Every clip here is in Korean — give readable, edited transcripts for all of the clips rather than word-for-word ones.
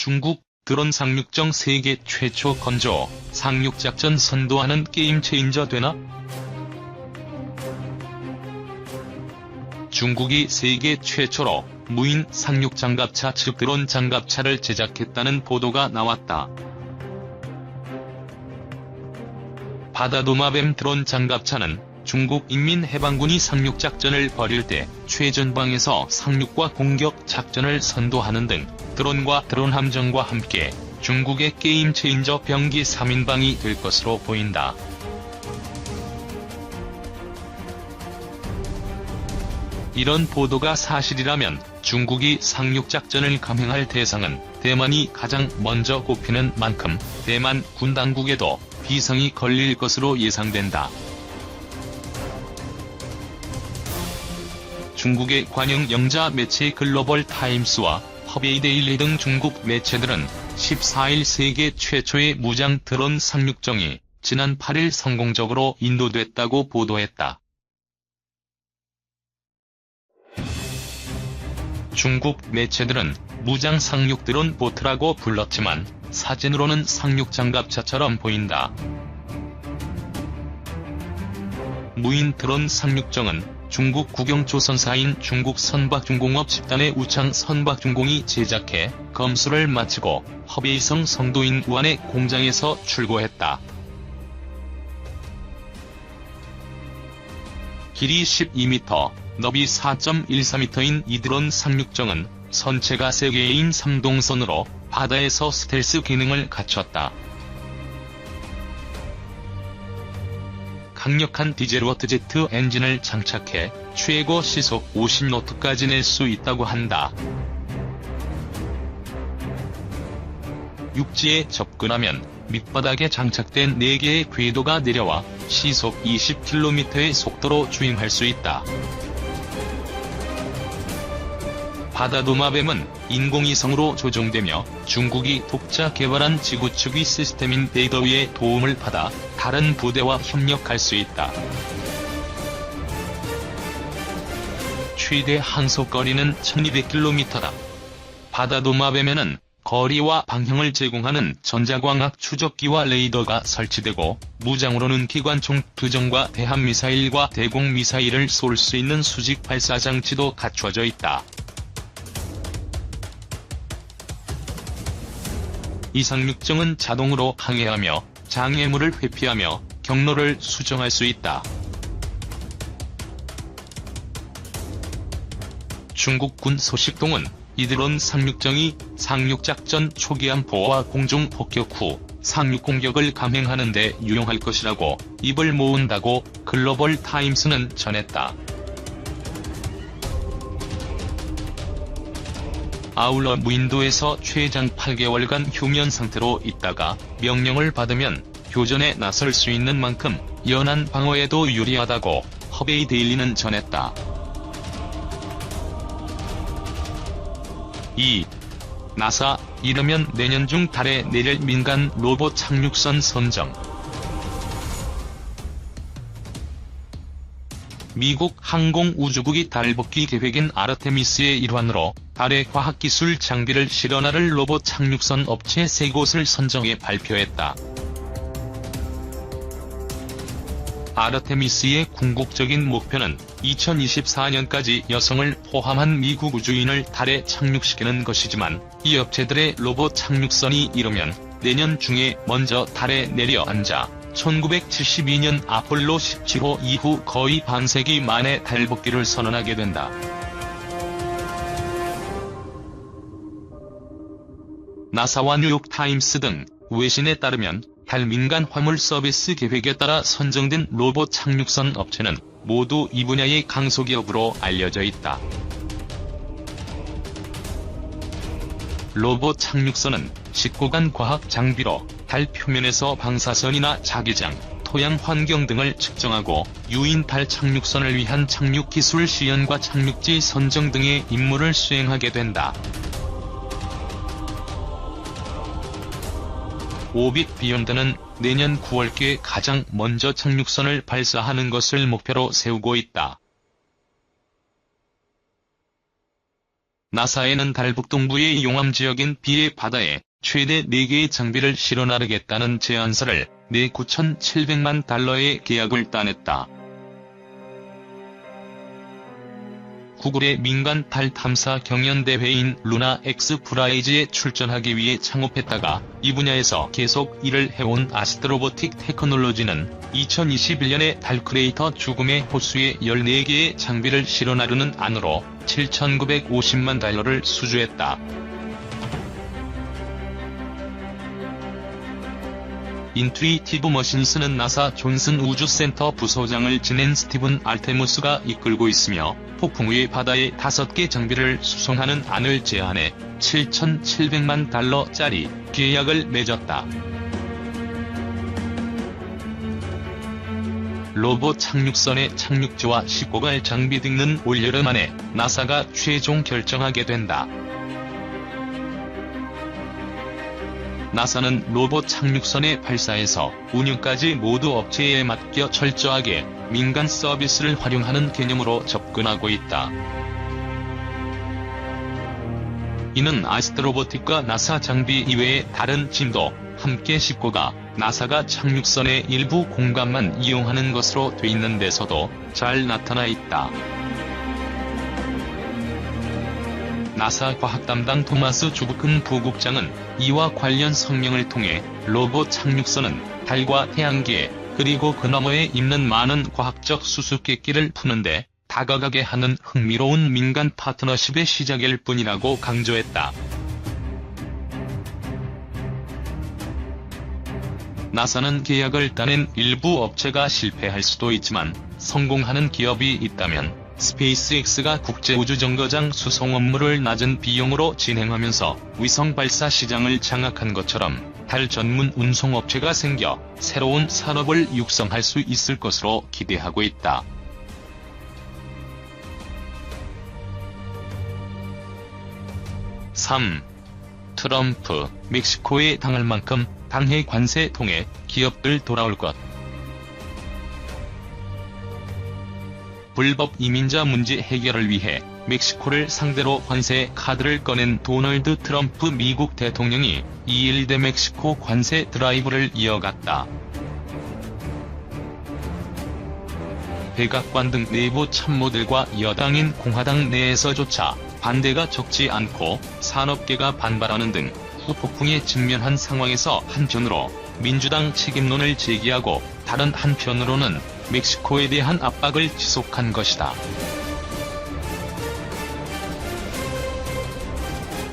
중국 드론 상륙정 세계 최초 건조 상륙작전 선도하는 게임 체인저 되나? 중국이 세계 최초로 무인 상륙장갑차 즉 드론 장갑차를 제작했다는 보도가 나왔다. 바다도마뱀 드론 장갑차는 중국 인민해방군이 상륙작전을 벌일 때 최전방에서 상륙과 공격 작전을 선도하는 등 드론과 드론 함정과 함께 중국의 게임 체인저 병기 3인방이 될 것으로 보인다. 이런 보도가 사실이라면 중국이 상륙작전을 감행할 대상은 대만이 가장 먼저 꼽히는 만큼 대만 군 당국에도 비성이 걸릴 것으로 예상된다. 중국의 관영 영자 매체 글로벌 타임스와 허베이데일리 등 중국 매체들은 14일 세계 최초의 무장 드론 상륙정이 지난 8일 성공적으로 인도됐다고 보도했다. 중국 매체들은 무장 상륙 드론 보트라고 불렀지만 사진으로는 상륙장갑차처럼 보인다. 무인 드론 상륙정은 중국 국영조선사인 중국 선박중공업 집단의 우창 선박중공이 제작해 검수를 마치고 허베이성 성도인 우안의 공장에서 출고했다. 길이 12m, 너비 4.14m인 이 드론 상륙정은 선체가 3개인 3동선으로 바다에서 스텔스 기능을 갖췄다. 강력한 디젤워트제트 엔진을 장착해 최고 시속 50노트까지 낼 수 있다고 한다. 육지에 접근하면 밑바닥에 장착된 4개의 궤도가 내려와 시속 20km의 속도로 주행할 수 있다. 바다도마뱀은 인공위성으로 조종되며 중국이 독자 개발한 지구측위 시스템인 데이더위의 도움을 받아 다른 부대와 협력할 수 있다. 최대 항속거리는 1200km다. 바다도마뱀에는 거리와 방향을 제공하는 전자광학 추적기와 레이더가 설치되고 무장으로는 기관총 2정과 대함미사일과 대공미사일을 쏠 수 있는 수직 발사장치도 갖춰져 있다. 이 상륙정은 자동으로 항해하며 장애물을 회피하며 경로를 수정할 수 있다. 중국군 소식통은 이 드론 상륙정이 상륙작전 초기 함포와 공중 폭격 후 상륙 공격을 감행하는 데 유용할 것이라고 입을 모은다고 글로벌 타임스는 전했다. 아울러 무인도에서 최장 8개월간 휴면 상태로 있다가 명령을 받으면 교전에 나설 수 있는 만큼 연안 방어에도 유리하다고 허베이데일리는 전했다. 2. 나사, 이르면 내년 중 달에 내릴 민간 로봇 착륙선 선정. 미국 항공우주국이 달복귀 계획인 아르테미스의 일환으로 달에 과학기술 장비를 실어나를 로봇 착륙선 업체 3곳을 선정해 발표했다. 아르테미스의 궁극적인 목표는 2024년까지 여성을 포함한 미국 우주인을 달에 착륙시키는 것이지만 이 업체들의 로봇 착륙선이 이르면 내년 중에 먼저 달에 내려앉아 1972년 아폴로 17호 이후 거의 반세기 만에 달복귀를 선언하게 된다. 나사와 뉴욕타임스 등 외신에 따르면 달 민간 화물 서비스 계획에 따라 선정된 로봇 착륙선 업체는 모두 이 분야의 강소기업으로 알려져 있다. 로봇 착륙선은 19간 과학 장비로 달 표면에서 방사선이나 자기장, 토양 환경 등을 측정하고 유인 달 착륙선을 위한 착륙 기술 시연과 착륙지 선정 등의 임무를 수행하게 된다. 오빅 비욘드는 내년 9월께 가장 먼저 착륙선을 발사하는 것을 목표로 세우고 있다. 나사에는 달 북동부의 용암 지역인 비의 바다에 최대 4개의 장비를 실어 나르겠다는 제안서를 내 9,700만 달러의 계약을 따냈다. 구글의 민간 달 탐사 경연대회인 루나 엑스프라이즈에 출전하기 위해 창업했다가 이 분야에서 계속 일을 해온 아스트로보틱 테크놀로지는 2021년에 달 크레이터 죽음의 호수에 14개의 장비를 실어 나르는 안으로 7,950만 달러를 수주했다. 인투이티브 머신스는 나사 존슨 우주센터 부소장을 지낸 스티븐 알테무스가 이끌고 있으며 폭풍 후의 바다에 5개 장비를 수송하는 안을 제안해 7,700만 달러짜리 계약을 맺었다. 로봇 착륙선의 착륙지와 싣고 갈 장비 등은 올여름 안에 나사가 최종 결정하게 된다. 나사는 로봇 착륙선의 발사에서 운영까지 모두 업체에 맡겨 철저하게 민간 서비스를 활용하는 개념으로 접근하고 있다. 이는 아스트로보틱과 나사 장비 이외의 다른 짐도 함께 싣고 가 나사가 착륙선의 일부 공간만 이용하는 것으로 돼 있는 데서도 잘 나타나 있다. 나사 과학담당 토마스 주브큰 부국장은 이와 관련 성명을 통해 로봇 착륙선은 달과 태양계 그리고 그 너머에 있는 많은 과학적 수수께끼를 푸는데 다가가게 하는 흥미로운 민간 파트너십의 시작일 뿐이라고 강조했다. 나사는 계약을 따낸 일부 업체가 실패할 수도 있지만 성공하는 기업이 있다면 스페이스X가 국제우주정거장 수송 업무를 낮은 비용으로 진행하면서 위성 발사 시장을 장악한 것처럼 달 전문 운송업체가 생겨 새로운 산업을 육성할 수 있을 것으로 기대하고 있다. 트럼프, 멕시코에 당할 만큼 당해 관세 통해 기업들 돌아올 것. 불법 이민자 문제 해결을 위해 멕시코를 상대로 관세 카드를 꺼낸 도널드 트럼프 미국 대통령이 2일 대멕시코 관세 드라이브를 이어갔다. 백악관 등 내부 참모들과 여당인 공화당 내에서조차 반대가 적지 않고 산업계가 반발하는 등 후폭풍에 직면한 상황에서 한편으로 민주당 책임론을 제기하고 다른 한편으로는 멕시코에 대한 압박을 지속한 것이다.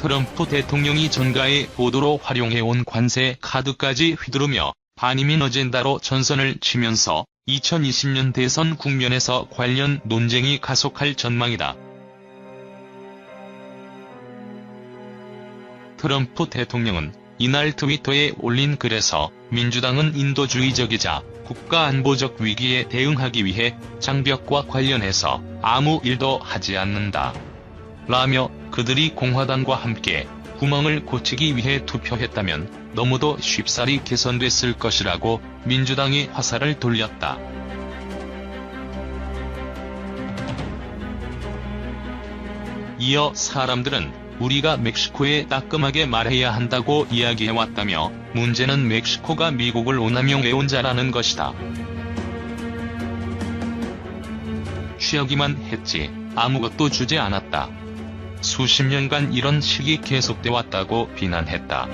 트럼프 대통령이 전가의 보도로 활용해온 관세 카드까지 휘두르며 반이민 어젠다로 전선을 치면서 2020년 대선 국면에서 관련 논쟁이 가속할 전망이다. 트럼프 대통령은 이날 트위터에 올린 글에서 민주당은 인도주의적이자 국가안보적 위기에 대응하기 위해 장벽과 관련해서 아무 일도 하지 않는다. 라며 그들이 공화당과 함께 구멍을 고치기 위해 투표했다면 너무도 쉽사리 개선됐을 것이라고 민주당의 화살을 돌렸다. 이어 사람들은 우리가 멕시코에 따끔하게 말해야 한다고 이야기해왔다며 문제는 멕시코가 미국을 오남용해온 자라는 것이다. 취하기만 했지 아무것도 주지 않았다. 수십 년간 이런 식이 계속돼 왔다고 비난했다.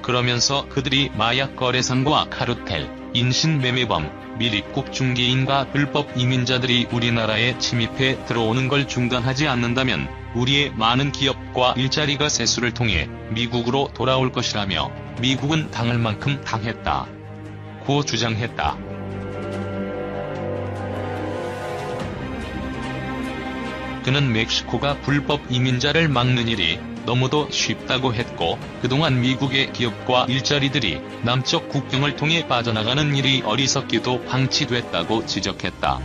그러면서 그들이 마약 거래상과 카르텔, 인신매매범, 밀입국 중개인과 불법 이민자들이 우리나라에 침입해 들어오는 걸 중단하지 않는다면 우리의 많은 기업과 일자리가 세수를 통해 미국으로 돌아올 것이라며 미국은 당할 만큼 당했다. 고 주장했다. 그는 멕시코가 불법 이민자를 막는 일이 너무도 쉽다고 했고 그동안 미국의 기업과 일자리들이 남쪽 국경을 통해 빠져나가는 일이 어리석기도 방치됐다고 지적했다.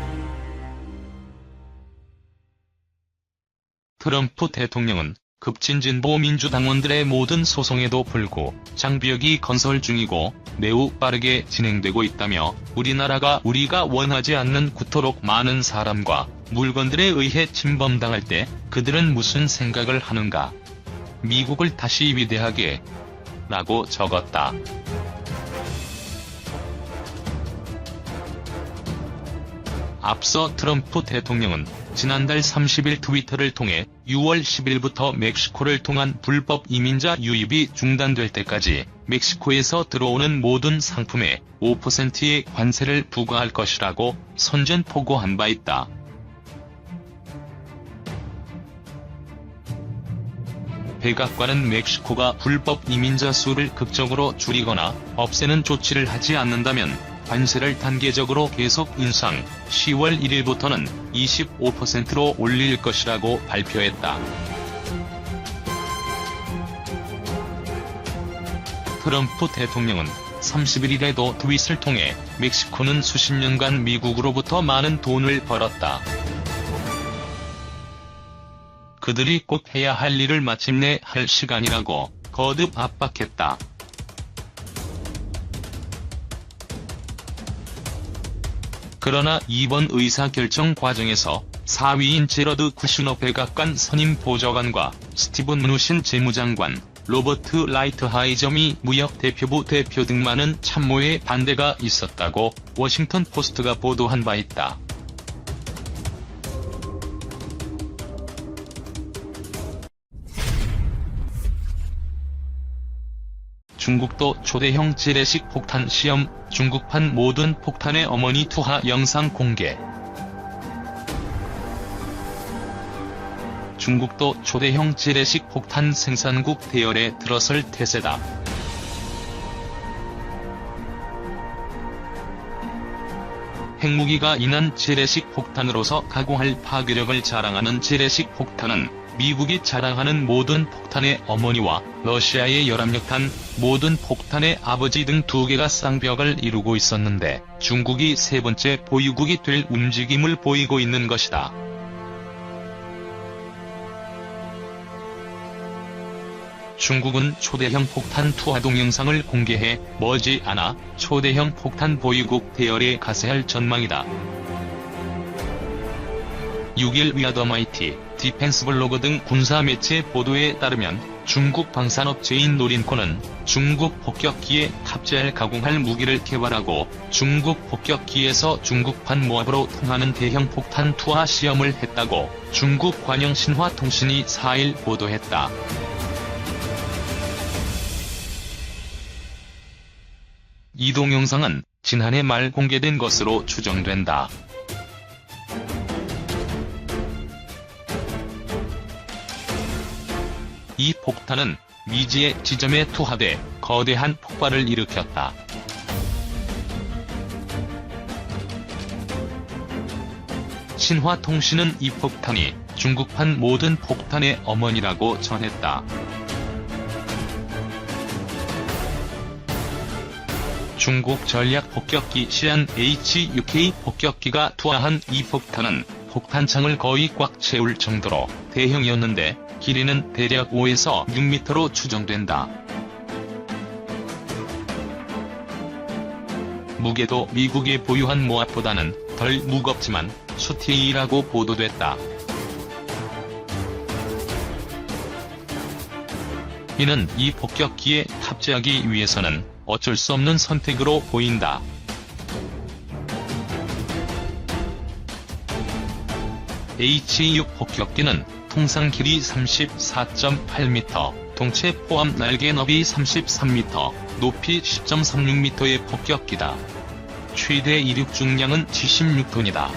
트럼프 대통령은 급진진보 민주당원들의 모든 소송에도 불구 장벽이 건설 중이고 매우 빠르게 진행되고 있다며 우리나라가 우리가 원하지 않는 구토록 많은 사람과 물건들에 의해 침범당할 때 그들은 무슨 생각을 하는가? 미국을 다시 위대하게 라고 적었다. 앞서 트럼프 대통령은 지난달 30일 트위터를 통해 6월 10일부터 멕시코를 통한 불법 이민자 유입이 중단될 때까지 멕시코에서 들어오는 모든 상품에 5%의 관세를 부과할 것이라고 선전포고한 바 있다. 백악관은 멕시코가 불법 이민자 수를 극적으로 줄이거나 없애는 조치를 하지 않는다면 관세를 단계적으로 계속 인상, 10월 1일부터는 25%로 올릴 것이라고 발표했다. 트럼프 대통령은 31일에도 트윗을 통해 멕시코는 수십 년간 미국으로부터 많은 돈을 벌었다. 그들이 꼭 해야 할 일을 마침내 할 시간이라고 거듭 압박했다. 그러나 이번 의사결정 과정에서 4위인 제러드 쿠슈너 백악관 선임 보좌관과 스티븐 누신 재무장관, 로버트 라이트하이저미 무역대표부 대표 등 많은 참모의 반대가 있었다고 워싱턴 포스트가 보도한 바 있다. 중국도 초대형 재래식 폭탄 시험, 중국판 모든 폭탄의 어머니 투하 영상 공개. 중국도 초대형 재래식 폭탄 생산국 대열에 들어설 태세다. 핵무기가 인한 재래식 폭탄으로서 가공할 파괴력을 자랑하는 재래식 폭탄은 미국이 자랑하는 모든 폭탄의 어머니와 러시아의 열압력탄, 모든 폭탄의 아버지 등 두 개가 쌍벽을 이루고 있었는데 중국이 세 번째 보유국이 될 움직임을 보이고 있는 것이다. 중국은 초대형 폭탄 투하 동영상을 공개해 머지않아 초대형 폭탄 보유국 대열에 가세할 전망이다. 6일 위아더마이티, 디펜스블로그 등 군사 매체 보도에 따르면 중국 방산업체인 노린코는 중국 폭격기에 탑재할 가공할 무기를 개발하고 중국 폭격기에서 중국판 모압으로 통하는 대형 폭탄 투하 시험을 했다고 중국 관영신화통신이 4일 보도했다. 이 동영상은 지난해 말 공개된 것으로 추정된다. 이 폭탄은 미지의 지점에 투하돼 거대한 폭발을 일으켰다. 신화통신은 이 폭탄이 중국판 모든 폭탄의 어머니라고 전했다. 중국 전략 폭격기 시안 HUK 폭격기가 투하한 이 폭탄은 폭탄창을 거의 꽉 채울 정도로 대형이었는데 길이는 대략 5에서 6m로 추정된다. 무게도 미국이 보유한 모압보다는 덜 무겁지만 수TA라고 보도됐다. 이는 이 폭격기에 탑재하기 위해서는 어쩔 수 없는 선택으로 보인다. HU 폭격기는 통상 길이 34.8m, 동체 포함 날개 너비 33m, 높이 10.36m의 폭격기다. 최대 이륙 중량은 76톤이다.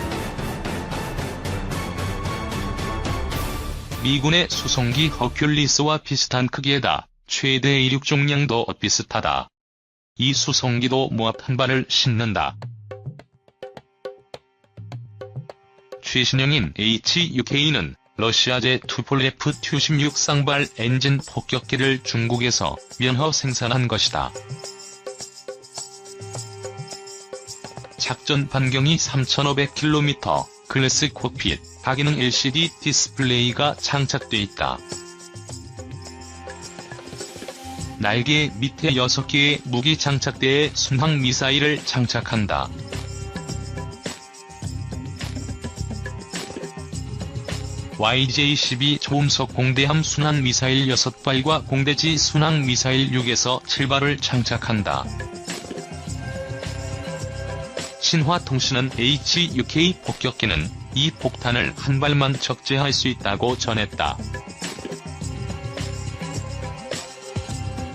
미군의 수송기 허큘리스와 비슷한 크기에다 최대 이륙 중량도 비슷하다. 이 수송기도 모압 한 발을 싣는다. 최신형인 HUK는 러시아제 투폴레프 Tu-16 쌍발 엔진 폭격기를 중국에서 면허 생산한 것이다. 작전 반경이 3,500km, 글래스 콕핏, 다기능 LCD 디스플레이가 장착돼 있다. 날개 밑에 6개의 무기 장착대에 순항 미사일을 장착한다. YJ-12 초음속 공대함 순항미사일 6발과 공대지 순항미사일 6에서 7발을 장착한다. 신화통신은 HUK 폭격기는 이 폭탄을 한 발만 적재할 수 있다고 전했다.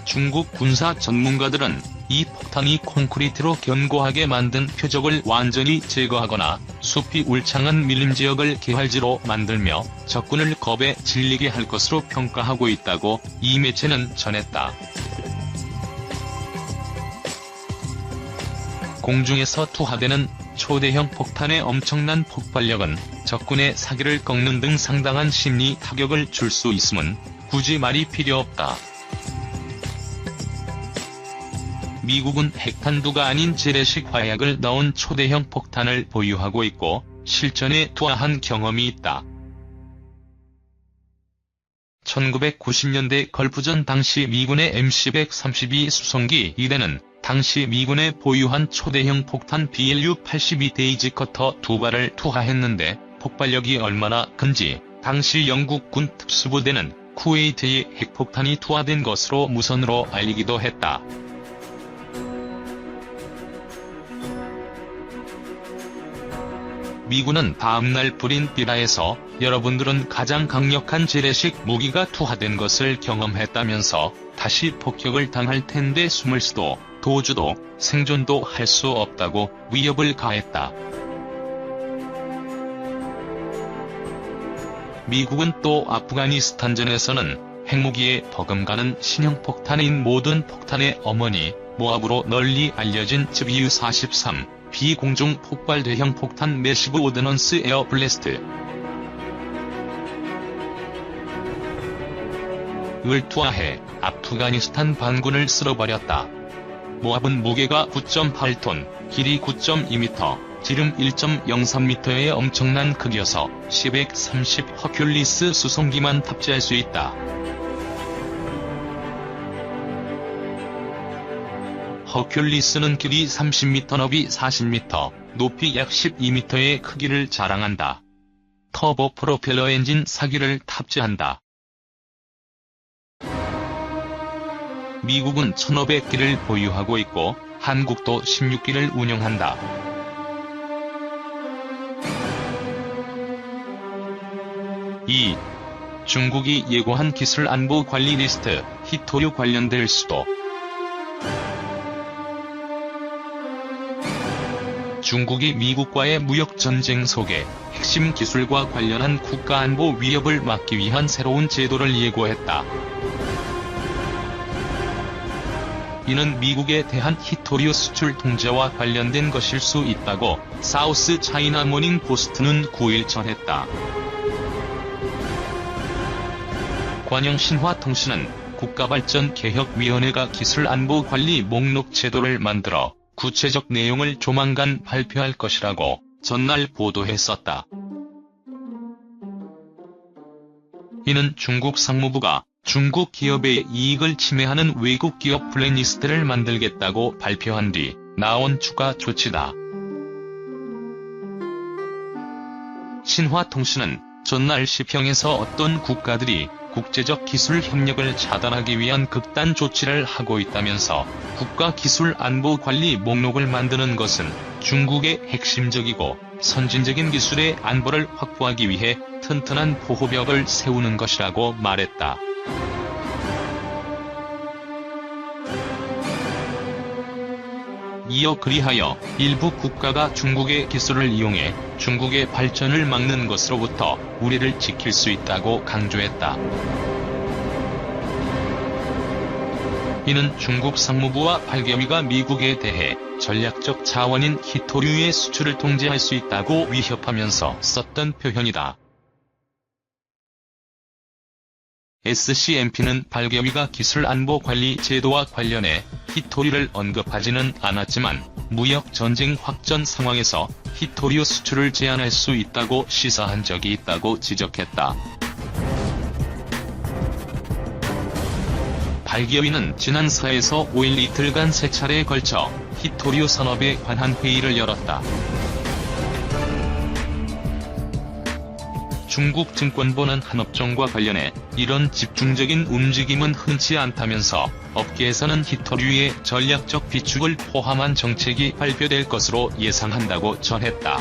중국 군사 전문가들은 이 폭탄이 콘크리트로 견고하게 만든 표적을 완전히 제거하거나 숲이 울창한 밀림지역을 개활지로 만들며 적군을 겁에 질리게 할 것으로 평가하고 있다고 이 매체는 전했다. 공중에서 투하되는 초대형 폭탄의 엄청난 폭발력은 적군의 사기를 꺾는 등 상당한 심리 타격을 줄 수 있음은 굳이 말이 필요 없다. 미국은 핵탄두가 아닌 재래식 화약을 넣은 초대형 폭탄을 보유하고 있고 실전에 투하한 경험이 있다. 1990년대 걸프전 당시 미군의 MC-132 수송기 1대는 당시 미군에 보유한 초대형 폭탄 BLU-82 데이지 커터 2발을 투하했는데 폭발력이 얼마나 큰지 당시 영국군 특수부대는 쿠웨이트에 핵폭탄이 투하된 것으로 무선으로 알리기도 했다. 미군은 다음날 불인 비라에서 여러분들은 가장 강력한 재래식 무기가 투하된 것을 경험했다면서 다시 폭격을 당할 텐데 숨을 수도 도주도 생존도 할 수 없다고 위협을 가했다. 미국은 또 아프가니스탄전에서는 핵무기에 버금가는 신형 폭탄인 모든 폭탄의 어머니, 모압으로 널리 알려진 ZBU-43 비공중 폭발 대형 폭탄 매시브 오드넌스 에어 블래스트 을 투하해 아프가니스탄 반군을 쓸어버렸다. 모압은 무게가 9.8톤, 길이 9.2m, 지름 1.03m의 엄청난 크기여서 C-130 허큘리스 수송기만 탑재할 수 있다. 허큘리스는 길이 30m, 너비 40m, 높이 약 12m의 크기를 자랑한다. 터보 프로펠러 엔진 4기를 탑재한다. 미국은 1500기를 보유하고 있고 한국도 16기를 운영한다. 이 중국이 예고한 기술 안보 관리 리스트, 히토류 관련될 수도. 중국이 미국과의 무역전쟁 속에 핵심 기술과 관련한 국가안보 위협을 막기 위한 새로운 제도를 예고했다. 이는 미국에 대한 히토류 수출 통제와 관련된 것일 수 있다고 사우스 차이나 모닝 포스트는 9일 전했다. 관영신화통신은 국가발전개혁위원회가 기술안보관리 목록 제도를 만들어 구체적 내용을 조만간 발표할 것이라고 전날 보도했었다. 이는 중국 상무부가 중국 기업의 이익을 침해하는 외국 기업 블랙리스트를 만들겠다고 발표한 뒤 나온 추가 조치다. 신화통신은 전날 시평에서 어떤 국가들이 국제적 기술 협력을 차단하기 위한 극단 조치를 하고 있다면서 국가기술안보관리 목록을 만드는 것은 중국의 핵심적이고 선진적인 기술의 안보를 확보하기 위해 튼튼한 보호벽을 세우는 것이라고 말했다. 이어 그리하여 일부 국가가 중국의 기술을 이용해 중국의 발전을 막는 것으로부터 우리를 지킬 수 있다고 강조했다. 이는 중국 상무부와 발개위가 미국에 대해 전략적 자원인 히토류의 수출을 통제할 수 있다고 위협하면서 썼던 표현이다. SCMP는 발개위가 기술안보관리 제도와 관련해 히토류를 언급하지는 않았지만 무역 전쟁 확전 상황에서 히토류 수출을 제한할 수 있다고 시사한 적이 있다고 지적했다. 발개위는 지난 4에서 5일 이틀간 3차례에 걸쳐 히토류 산업에 관한 회의를 열었다. 중국 증권보는 한 업종과 관련해 이런 집중적인 움직임은 흔치 않다면서 업계에서는 히터류의 전략적 비축을 포함한 정책이 발표될 것으로 예상한다고 전했다.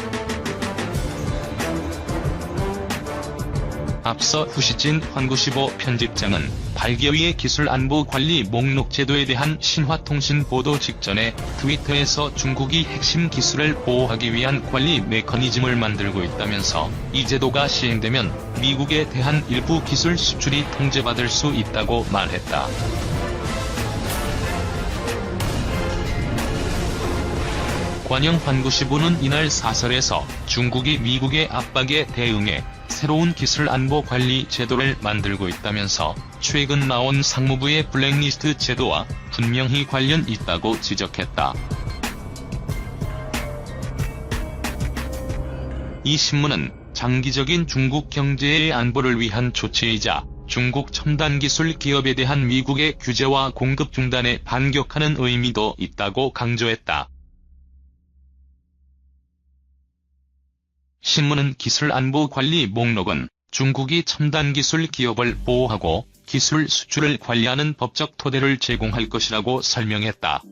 앞서 후시진 환구시보 편집장은 8개위의 기술안보관리 목록 제도에 대한 신화통신 보도 직전에 트위터에서 중국이 핵심 기술을 보호하기 위한 관리 메커니즘을 만들고 있다면서 이 제도가 시행되면 미국에 대한 일부 기술 수출이 통제받을 수 있다고 말했다. 관영 환구시보는 이날 사설에서 중국이 미국의 압박에 대응해 새로운 기술 안보 관리 제도를 만들고 있다면서 최근 나온 상무부의 블랙리스트 제도와 분명히 관련 있다고 지적했다. 이 신문은 장기적인 중국 경제의 안보를 위한 조치이자 중국 첨단 기술 기업에 대한 미국의 규제와 공급 중단에 반격하는 의미도 있다고 강조했다. 신문은 기술안보관리 목록은 중국이 첨단 기술 기업을 보호하고 기술 수출을 관리하는 법적 토대를 제공할 것이라고 설명했다.